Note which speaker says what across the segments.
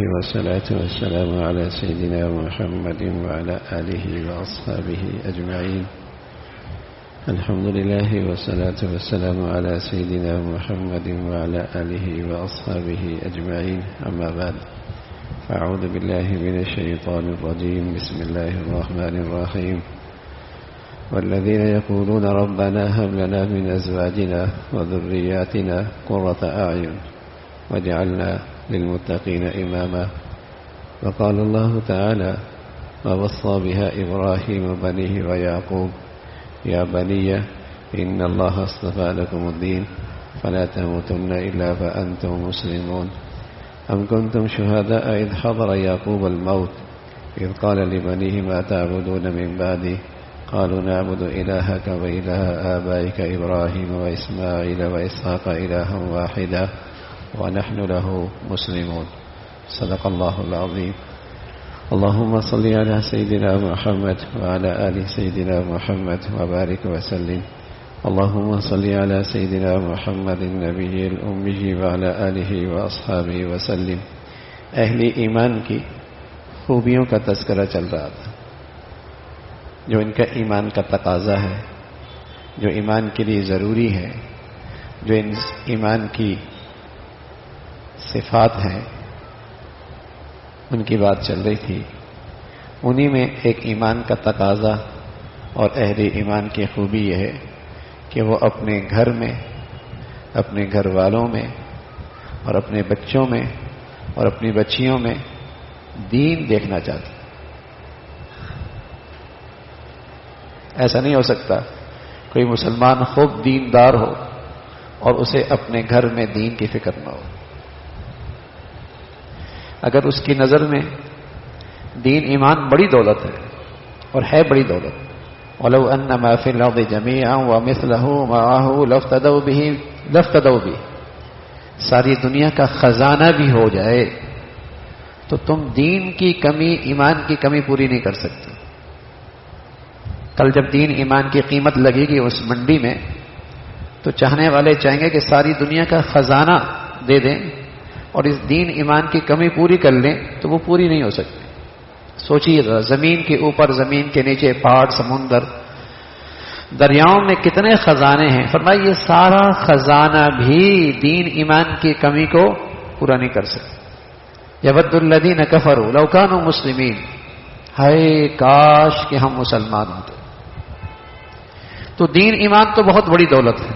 Speaker 1: والصلاة والسلام على سيدنا محمد وعلى آله وأصحابه أجمعين. الحمد لله والصلاة والسلام على سيدنا محمد وعلى آله وأصحابه أجمعين. أما بعد، فأعوذ بالله من الشيطان الرجيم. بسم الله الرحمن الرحيم. والذين يقولون ربنا هب لنا من أزواجنا وذرياتنا قرة أعين واجعلنا للمتقين إماما. وقال الله تعالى: ووصى بها إبراهيم بنيه ويعقوب يا بني إن الله اصطفى لكم الدين فلا تموتن إلا فأنتم مسلمون. أم كنتم شهداء إذ حضر يعقوب الموت إذ قال لبنيه ما تعبدون من بعدي قالوا نعبد إلهك وإله آبائك إبراهيم وإسماعيل وإسحاق إلها واحدا ونحن له مسلمون. صدق الله العظيم. اللهم صل على سيدنا محمد وعلى آل سيدنا محمد وبارك وسلم. اللهم صل على سيدنا محمد النبي الأمي وعلى آله وأصحابه وسلم. اہل ایمان کی خوبیوں کا تذکرہ چل رہا تھا، جو ان کا ایمان کا تقاضا ہے، جو ایمان کے لیے ضروری ہے، جو ان ایمان کی صفات ہیں، ان کی بات چل رہی تھی. انہی میں ایک ایمان کا تقاضا اور اہل ایمان کی خوبی یہ ہے کہ وہ اپنے گھر میں، اپنے گھر والوں میں اور اپنے بچوں میں اور اپنی بچیوں میں دین دیکھنا چاہتے. ایسا نہیں ہو سکتا کوئی مسلمان خوب دیندار ہو اور اسے اپنے گھر میں دین کی فکر نہ ہو. اگر اس کی نظر میں دین ایمان بڑی دولت ہے اور ہے بڑی دولت، وَلَوْ أَنَّ مَا فِي الْأَرْضِ جَمِيعًا وَمِثْلَهُ مَعَهُ لَافْتَدَوْا بِهِ، ساری دنیا کا خزانہ بھی ہو جائے تو تم دین کی کمی، ایمان کی کمی پوری نہیں کر سکتے. کل جب دین ایمان کی قیمت لگے گی اس منڈی میں تو چاہنے والے چاہیں گے کہ ساری دنیا کا خزانہ دے دیں اور اس دین ایمان کی کمی پوری کر لیں، تو وہ پوری نہیں ہو سکتی. سوچیے ذرا، زمین کے اوپر، زمین کے نیچے پہاڑ، سمندر، دریاؤں میں کتنے خزانے ہیں. فرمایا یہ سارا خزانہ بھی دین ایمان کی کمی کو پورا نہیں کر سکتے. یود الذین کفروا لو کانوا مسلمین، ہائے کاش کہ ہم مسلمان ہوتے. تو دین ایمان تو بہت بڑی دولت ہے.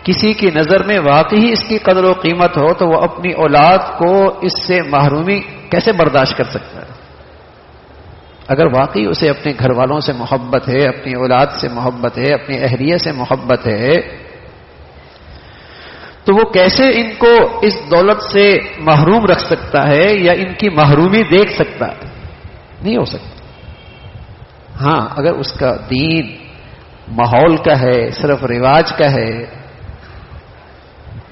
Speaker 1: کسی کی نظر میں واقعی اس کی قدر و قیمت ہو تو وہ اپنی اولاد کو اس سے محرومی کیسے برداشت کر سکتا ہے؟ اگر واقعی اسے اپنے گھر والوں سے محبت ہے، اپنی اولاد سے محبت ہے، اپنی اہلیہ سے محبت ہے، تو وہ کیسے ان کو اس دولت سے محروم رکھ سکتا ہے یا ان کی محرومی دیکھ سکتا ہے؟ نہیں ہو سکتا. ہاں، اگر اس کا دین ماحول کا ہے، صرف رواج کا ہے،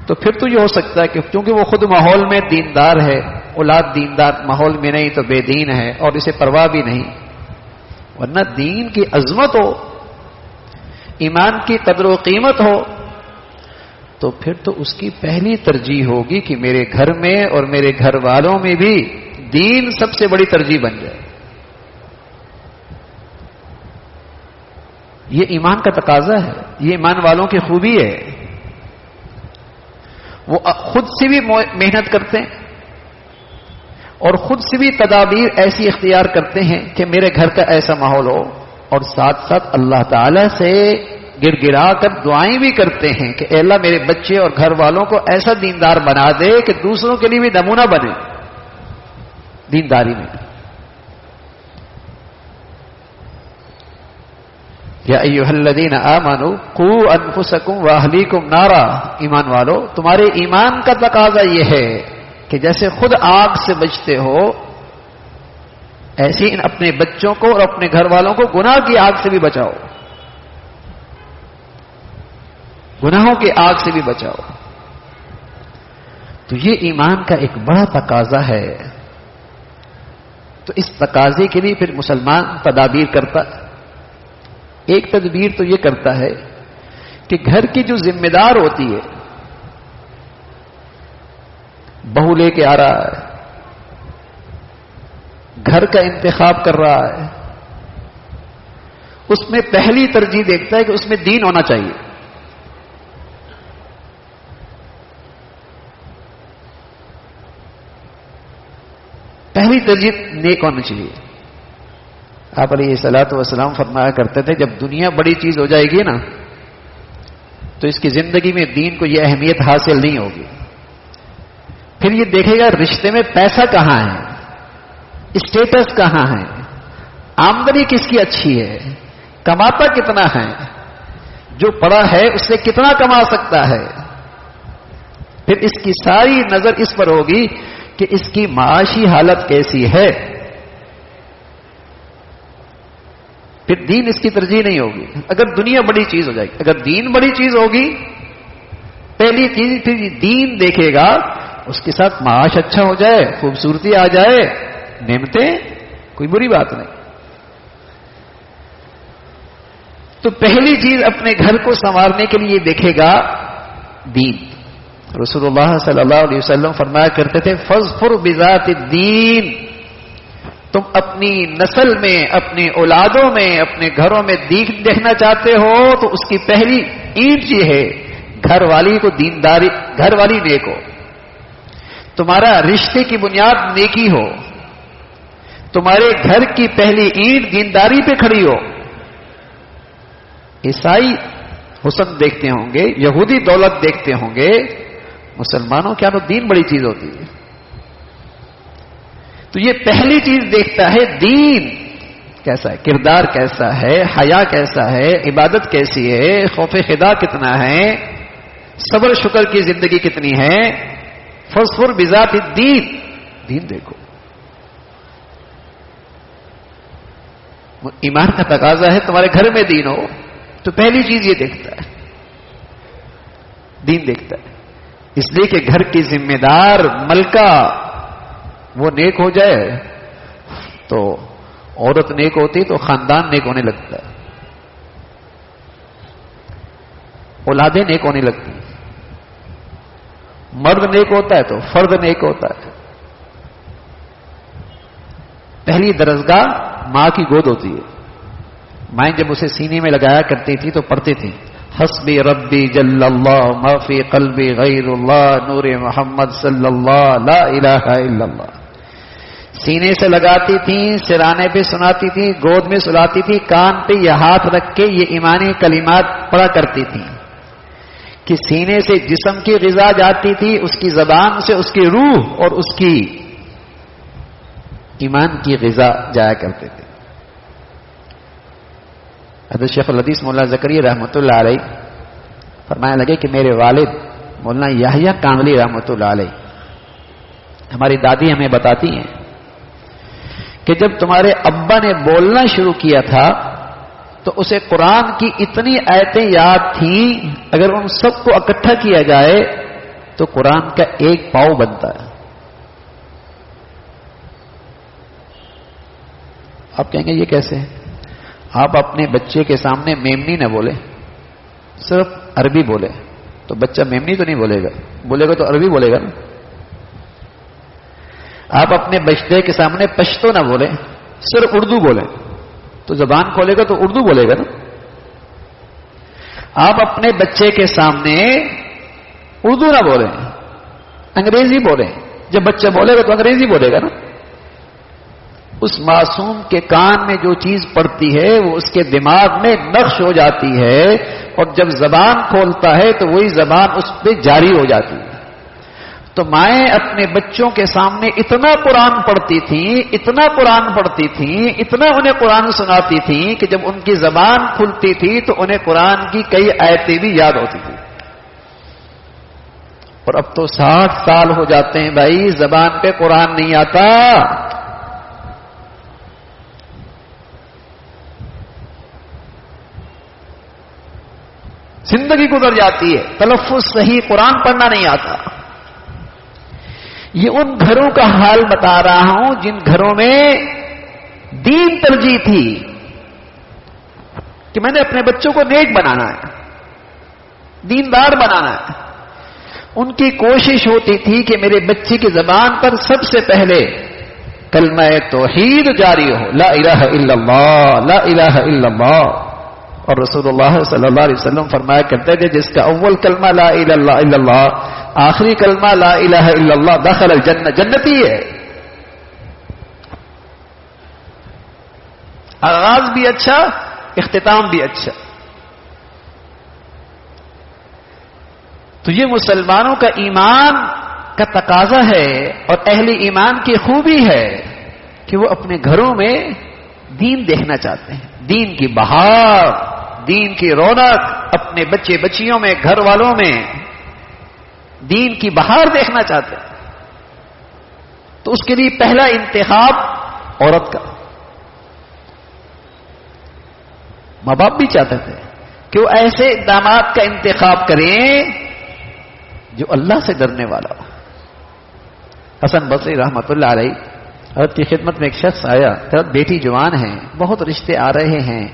Speaker 1: تو پھر تو یہ ہو سکتا ہے کہ کیونکہ وہ خود ماحول میں دیندار ہے، اولاد دیندار ماحول میں نہیں تو بے دین ہے اور اسے پرواہ بھی نہیں. ورنہ دین کی عظمت ہو، ایمان کی قدر و قیمت ہو، تو پھر تو اس کی پہلی ترجیح ہوگی کہ میرے گھر میں اور میرے گھر والوں میں بھی دین سب سے بڑی ترجیح بن جائے. یہ ایمان کا تقاضا ہے، یہ ایمان والوں کی خوبی ہے. وہ خود سے بھی محنت کرتے ہیں اور خود سے بھی تدابیر ایسی اختیار کرتے ہیں کہ میرے گھر کا ایسا ماحول ہو، اور ساتھ ساتھ اللہ تعالی سے گر گرا کر دعائیں بھی کرتے ہیں کہ اے اللہ میرے بچے اور گھر والوں کو ایسا دیندار بنا دے کہ دوسروں کے لیے بھی نمونہ بنے دینداری میں. یا ایھا الذین آمنوا قوا انفسکم واہلیکم نارا، ایمان والو تمہارے ایمان کا تقاضا یہ ہے کہ جیسے خود آگ سے بچتے ہو، ایسے اپنے بچوں کو اور اپنے گھر والوں کو گناہ کی آگ سے بھی بچاؤ، گناہوں کی آگ سے بھی بچاؤ. تو یہ ایمان کا ایک بڑا تقاضا ہے. تو اس تقاضے کے لیے پھر مسلمان تدابیر کرتا ہے. ایک تدبیر تو یہ کرتا ہے کہ گھر کی جو ذمہ دار ہوتی ہے
Speaker 2: بہو لے کے آ رہا ہے، گھر کا انتخاب کر رہا ہے، اس میں پہلی ترجیح دیکھتا ہے کہ اس میں دین ہونا چاہیے. پہلی ترجیح نیک ہونا چاہیے. آپ علیہ الصلوۃ والسلام فرمایا کرتے تھے جب دنیا بڑی چیز ہو جائے گی نا تو اس کی زندگی میں دین کو یہ اہمیت حاصل نہیں ہوگی. پھر یہ دیکھے گا رشتے میں پیسہ کہاں ہے، اسٹیٹس کہاں ہے، آمدنی کس کی اچھی ہے، کماتا کتنا ہے، جو پڑھا ہے اس سے کتنا کما سکتا ہے. پھر اس کی ساری نظر اس پر ہوگی کہ اس کی معاشی حالت کیسی ہے. پھر دین اس کی ترجیح نہیں ہوگی. اگر دنیا بڑی چیز ہو جائے گی، اگر دین بڑی چیز ہوگی پہلی چیز پھر دین دیکھے گا، اس کے ساتھ معاش اچھا ہو جائے، خوبصورتی آ جائے، نعمتیں، کوئی بری بات نہیں. تو پہلی چیز اپنے گھر کو سنوارنے کے لیے دیکھے گا دین. رسول اللہ صلی اللہ علیہ وسلم فرمایا کرتے تھے فاظفر بذات الدین. تم اپنی نسل میں، اپنی اولادوں میں، اپنے گھروں میں دیکھنا چاہتے ہو تو اس کی پہلی اینٹ یہ ہے گھر والی کو دینداری، گھر والی نیک ہو. تمہارا رشتے کی بنیاد نیکی ہو، تمہارے گھر کی پہلی اینٹ دینداری پہ کھڑی ہو. عیسائی حسن دیکھتے ہوں گے، یہودی دولت دیکھتے ہوں گے، مسلمانوں کیا تو دین بڑی چیز ہوتی ہے. تو یہ پہلی چیز دیکھتا ہے دین کیسا ہے، کردار کیسا ہے، حیا کیسا ہے، عبادت کیسی ہے، خوف خدا کتنا ہے، صبر شکر کی زندگی کتنی ہے. فاظفر بذات الدین، دین دیکھو. ایمان کا تقاضا ہے تمہارے گھر میں دین ہو، تو پہلی چیز یہ دیکھتا ہے، دین دیکھتا ہے. اس لیے کہ گھر کی ذمہ دار ملکہ وہ نیک ہو جائے تو عورت نیک ہوتی تو خاندان نیک ہونے لگتا ہے، اولادیں نیک ہونے لگتی. مرد نیک ہوتا ہے تو فرد نیک ہوتا ہے. پہلی درسگاہ ماں کی گود ہوتی ہے. مائیں جب اسے سینے میں لگایا کرتی تھی تو پڑھتی تھی حسبی ربی جل اللہ ما فی قلبی غیر اللہ نور محمد صلی اللہ لا الہ الا اللہ. سینے سے لگاتی تھیں، سرانے پہ سناتی تھی، گود میں سلاتی تھی، کان پہ یہ ہاتھ رکھ کے یہ ایمانی کلمات پڑھا کرتی تھی کہ سینے سے جسم کی غذا جاتی تھی، اس کی زبان سے اس کی روح اور اس کی ایمان کی غذا جایا کرتے تھے. حضرت شیخ الحدیث مولانا زکریا رحمۃ اللہ علیہ فرمانے لگے کہ میرے والد مولانا یحییٰ کاملی رحمۃ اللہ علیہ، ہماری دادی ہمیں بتاتی ہیں کہ جب تمہارے ابا نے بولنا شروع کیا تھا تو اسے قرآن کی اتنی آیتیں یاد تھیں، اگر ان سب کو اکٹھا کیا جائے تو قرآن کا ایک پاؤ بنتا ہے. آپ کہیں گے یہ کیسے ہے؟ آپ اپنے بچے کے سامنے میمنی نہ بولے، صرف عربی بولے تو بچہ میمنی تو نہیں بولے گا، بولے گا تو عربی بولے گا نا. آپ اپنے بچے کے سامنے پشتو نہ بولے، صرف اردو بولے تو زبان کھولے گا تو اردو بولے گا نا. آپ اپنے بچے کے سامنے اردو نہ بولیں، انگریزی بولیں، جب بچہ بولے گا تو انگریزی بولے گا نا. اس معصوم کے کان میں جو چیز پڑتی ہے وہ اس کے دماغ میں نقش ہو جاتی ہے، اور جب زبان کھولتا ہے تو وہی زبان اس پہ جاری ہو جاتی ہے. تو مائیں اپنے بچوں کے سامنے اتنا قرآن پڑھتی تھیں، اتنا قرآن پڑھتی تھیں، اتنا انہیں قرآن سناتی تھیں کہ جب ان کی زبان کھلتی تھی تو انہیں قرآن کی کئی آیتیں بھی یاد ہوتی تھی. اور اب تو 60 سال ہو جاتے ہیں بھائی، زبان پہ قرآن نہیں آتا. زندگی گزر جاتی ہے، تلفظ صحیح قرآن پڑھنا نہیں آتا. یہ ان گھروں کا حال بتا رہا ہوں جن گھروں میں دین ترجیح تھی کہ میں نے اپنے بچوں کو نیک بنانا ہے، دیندار بنانا ہے. ان کی کوشش ہوتی تھی کہ میرے بچے کی زبان پر سب سے پہلے کلمہ توحید جاری ہو، لا الہ الا اللہ، لا الہ الا اللہ. اور رسول اللہ صلی اللہ علیہ وسلم فرمایا کرتے تھے جس کا اول کلمہ لا الہ الا اللہ، آخری کلمہ لا الہ الا اللہ، دخل الجنہ، جنتی ہے. آغاز بھی اچھا، اختتام بھی اچھا. تو یہ مسلمانوں کا ایمان کا تقاضا ہے اور اہل ایمان کی خوبی ہے کہ وہ اپنے گھروں میں دین دیکھنا چاہتے ہیں، دین کی بہار، دین کی رونق اپنے بچے بچیوں میں، گھر والوں میں دین کی بہار دیکھنا چاہتے ہیں. تو اس کے لیے پہلا انتخاب عورت کا. ماں باپ بھی چاہتے تھے کہ وہ ایسے داماد کا انتخاب کریں جو اللہ سے ڈرنے والا ہو. حسن بصری رحمۃ اللہ علیہ حضرت کی خدمت میں ایک شخص آیا، حضرت بیٹی جوان ہیں، بہت رشتے آ رہے ہیں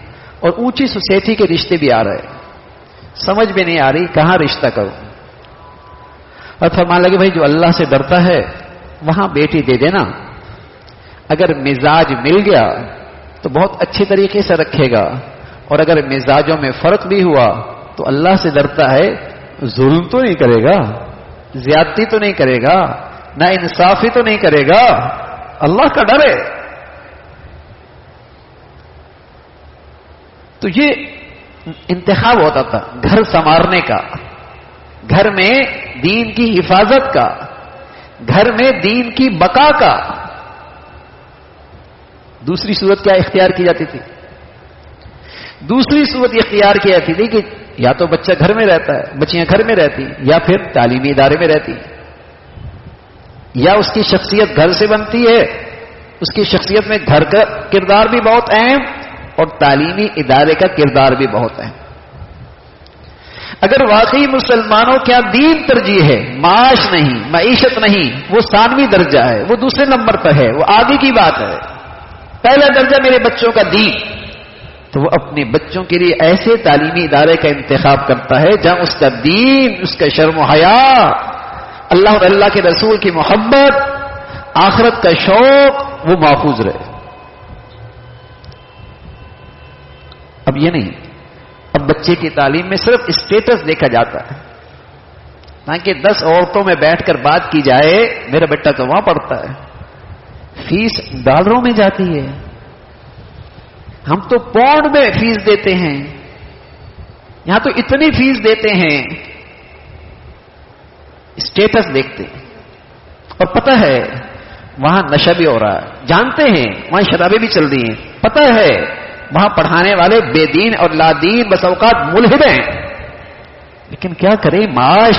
Speaker 2: اور اونچی سوسائٹی کے رشتے بھی آ رہے ہیں، سمجھ میں نہیں آ رہی کہاں رشتہ کروں. اور فرمانے لگے بھائی جو اللہ سے ڈرتا ہے وہاں بیٹی دے دینا، اگر مزاج مل گیا تو بہت اچھے طریقے سے رکھے گا، اور اگر مزاجوں میں فرق بھی ہوا تو اللہ سے ڈرتا ہے، ظلم تو نہیں کرے گا، زیادتی تو نہیں کرے گا، نہ انصافی تو نہیں کرے گا، اللہ کا ڈر ہے. تو یہ انتخاب ہوتا تھا گھر سنوارنے کا، گھر میں دین کی حفاظت کا، گھر میں دین کی بقا کا. دوسری صورت کیا اختیار کی جاتی تھی؟ دوسری صورت یہ اختیار کی جاتی تھی کہ یا تو بچہ گھر میں رہتا ہے، بچیاں گھر میں رہتی، یا پھر تعلیمی ادارے میں رہتی، یا اس کی شخصیت گھر سے بنتی ہے، اس کی شخصیت میں گھر کا کردار بھی بہت اہم اور تعلیمی ادارے کا کردار بھی بہت اہم. اگر واقعی مسلمانوں کیا دین ترجیح ہے، معاش نہیں، معیشت نہیں، وہ ثانوی درجہ ہے، وہ دوسرے نمبر پر ہے، وہ آگے کی بات ہے. پہلا درجہ میرے بچوں کا دین، تو وہ اپنے بچوں کے لیے ایسے تعلیمی ادارے کا انتخاب کرتا ہے جہاں اس کا دین، اس کا شرم و حیا، اللہ اور اللہ کے رسول کی محبت، آخرت کا شوق وہ محفوظ رہے. اب یہ نہیں، اب بچے کی تعلیم میں صرف اسٹیٹس دیکھا جاتا ہے، تاکہ 10 عورتوں میں بیٹھ کر بات کی جائے میرا بیٹا تو وہاں پڑھتا ہے، فیس ڈالروں میں جاتی ہے، ہم تو پاؤنڈ میں فیس دیتے ہیں، یہاں تو اتنی فیس دیتے ہیں. اسٹیٹس دیکھتے ہیں. اور پتہ ہے وہاں نشہ بھی ہو رہا ہے، جانتے ہیں وہاں شرابیں بھی چل رہی ہیں، پتہ ہے وہاں پڑھانے والے بے دین اور لا دین بس اوقات ملحد ہیں، لیکن کیا کریں، معاش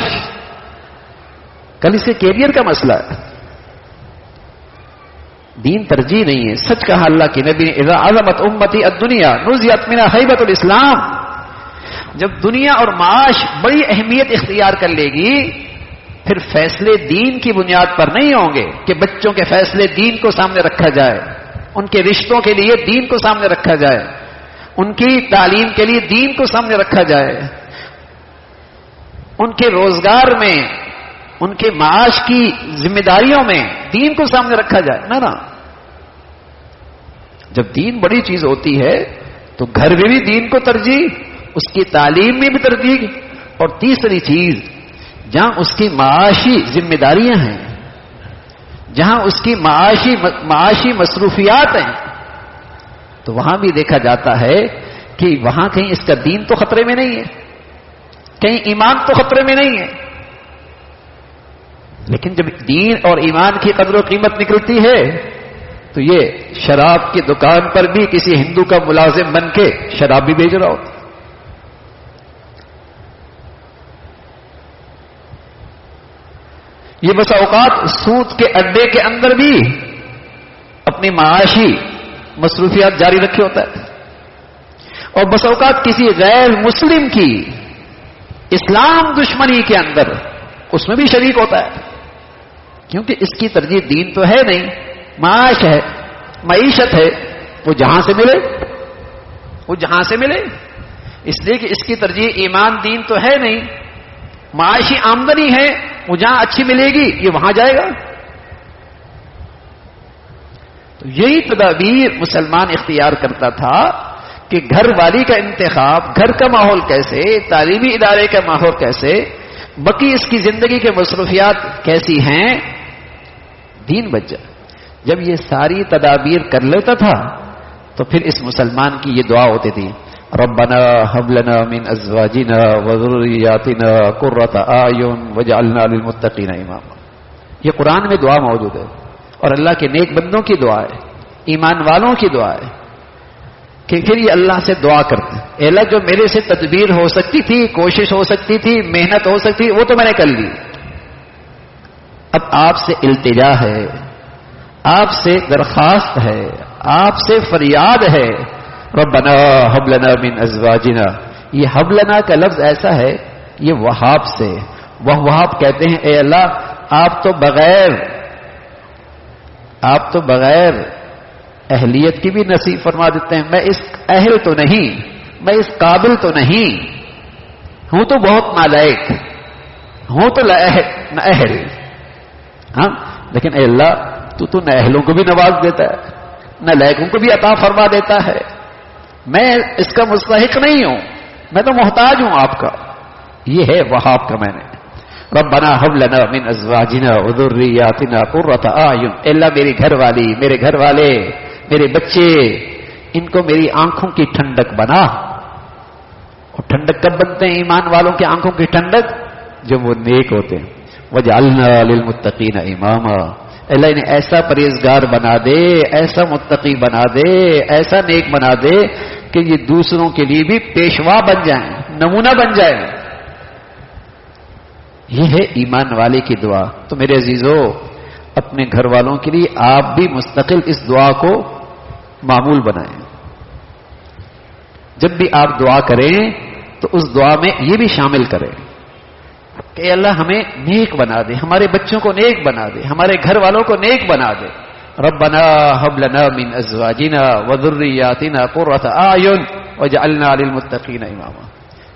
Speaker 2: کل اس کے کیریئر کا مسئلہ ہے. دین ترجیح نہیں ہے. سچ کہا اللہ کے نبی نے، اذا عظمت امتی الدنیا نزعت منها خیبۃ الاسلام. جب دنیا اور معاش بڑی اہمیت اختیار کر لے گی پھر فیصلے دین کی بنیاد پر نہیں ہوں گے کہ بچوں کے فیصلے دین کو سامنے رکھا جائے، ان کے رشتوں کے لیے دین کو سامنے رکھا جائے، ان کی تعلیم کے لیے دین کو سامنے رکھا جائے، ان کے روزگار میں، ان کے معاش کی ذمہ داریوں میں دین کو سامنے رکھا جائے. نا جب دین بڑی چیز ہوتی ہے تو گھر میں بھی دین کو ترجیح، اس کی تعلیم میں بھی ترجیح، اور تیسری چیز جہاں اس کی معاشی ذمہ داریاں ہیں، جہاں اس کی معاشی مصروفیات ہیں، تو وہاں بھی دیکھا جاتا ہے کہ وہاں کہیں اس کا دین تو خطرے میں نہیں ہے، کہیں ایمان تو خطرے میں نہیں ہے. لیکن جب دین اور ایمان کی قدر و قیمت نکلتی ہے تو یہ شراب کی دکان پر بھی کسی ہندو کا ملازم بن کے شراب بھی بیچ رہا ہوتا. یہ بس اوقات سود کے اڈے کے اندر بھی اپنی معاشی مصروفیات جاری رکھے ہوتا ہے، اور بس اوقات کسی غیر مسلم کی اسلام دشمنی کے اندر اس میں بھی شریک ہوتا ہے، کیونکہ اس کی ترجیح دین تو ہے نہیں، معاش ہے، معیشت ہے، وہ جہاں سے ملے، وہ جہاں سے ملے. اس لیے کہ اس کی ترجیح ایمان دین تو ہے نہیں، معاشی آمدنی ہے وہ جہاں اچھی ملے گی یہ وہاں جائے گا. تو یہی تدابیر مسلمان اختیار کرتا تھا کہ گھر والی کا انتخاب، گھر کا ماحول کیسے، تعلیمی ادارے کا ماحول کیسے، باقی اس کی زندگی کے مصروفیات کیسی ہیں، دین بچ جائے. جب یہ ساری تدابیر کر لیتا تھا تو پھر اس مسلمان کی یہ دعا ہوتی تھی، ربنا هب لنا من ازواجنا وذرياتنا قرة اعين واجعلنا للمتقين اماما. یہ قرآن میں دعا موجود ہے اور اللہ کے نیک بندوں کی دعا ہے، ایمان والوں کی دعا ہے کہ پھر یہ اللہ سے دعا کرتے ہیں، اے اللہ جو میرے سے تدبیر ہو سکتی تھی، کوشش ہو سکتی تھی، محنت ہو سکتی تھی، وہ تو میں نے کر لی. اب آپ سے التجا ہے، آپ سے درخواست ہے، آپ سے فریاد ہے، ربنا هب لنا من ازواجنا. یہ هب لنا کا لفظ ایسا ہے، یہ وہاب سے، وہ وہاب کہتے ہیں اے اللہ آپ تو بغیر اہلیت کی بھی نصیب فرما دیتے ہیں. میں اس اہل تو نہیں، میں اس قابل تو نہیں ہوں، تو بہت نالائق ہوں، تو نہ اہل. ہاں لیکن اے اللہ تو نہ اہلوں کو بھی نواز دیتا ہے، نہ لائقوں کو بھی عطا فرما دیتا ہے. میں اس کا مستحق نہیں ہوں، میں تو محتاج ہوں آپ کا. یہ ہے وہاب کا میں نے. ربنا هب لنا من ازواجنا وذرياتنا قرة اعين. اللہ میری گھر والی، میرے گھر والے، میرے بچے، ان کو میری آنکھوں کی ٹھنڈک بنا. اور ٹھنڈک کب بنتے ہیں ایمان والوں کی آنکھوں کی ٹھنڈک؟ جب وہ نیک ہوتے ہیں. وجعلنا للمتقین اماما. اللہ انہیں ایسا پرہیزگار بنا دے، ایسا متقی بنا دے، ایسا نیک بنا دے کہ یہ دوسروں کے لیے بھی پیشوا بن جائیں، نمونہ بن جائیں. یہ ہے ایمان والے کی دعا. تو میرے عزیزو، اپنے گھر والوں کے لیے آپ بھی مستقل اس دعا کو معمول بنائیں. جب بھی آپ دعا کریں تو اس دعا میں یہ بھی شامل کریں کہ اللہ ہمیں نیک بنا دے، ہمارے بچوں کو نیک بنا دے، ہمارے گھر والوں کو نیک بنا دے. ربنا هب لنا من ازواجنا وذرياتنا قرة اعين واجعلنا للمتقين اماما.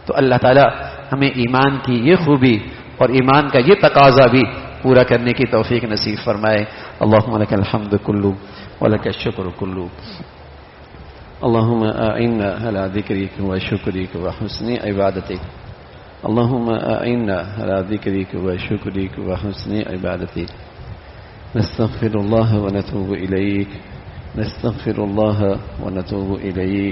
Speaker 2: تو اللہ تعالی ہمیں ایمان کی یہ خوبی اور ایمان کا یہ تقاضا بھی پورا کرنے کی توفیق نصیب فرمائے. اللهم لك الحمد كله ولك الشكر كله.
Speaker 1: اللهم أعنا على ذكرك وشكرك وحسن عبادتك. اللهم أعنا على ذكرك وشكرك وحسن عبادتك. نستغفر الله ونتوب إليك، نستغفر الله ونتوب إليك.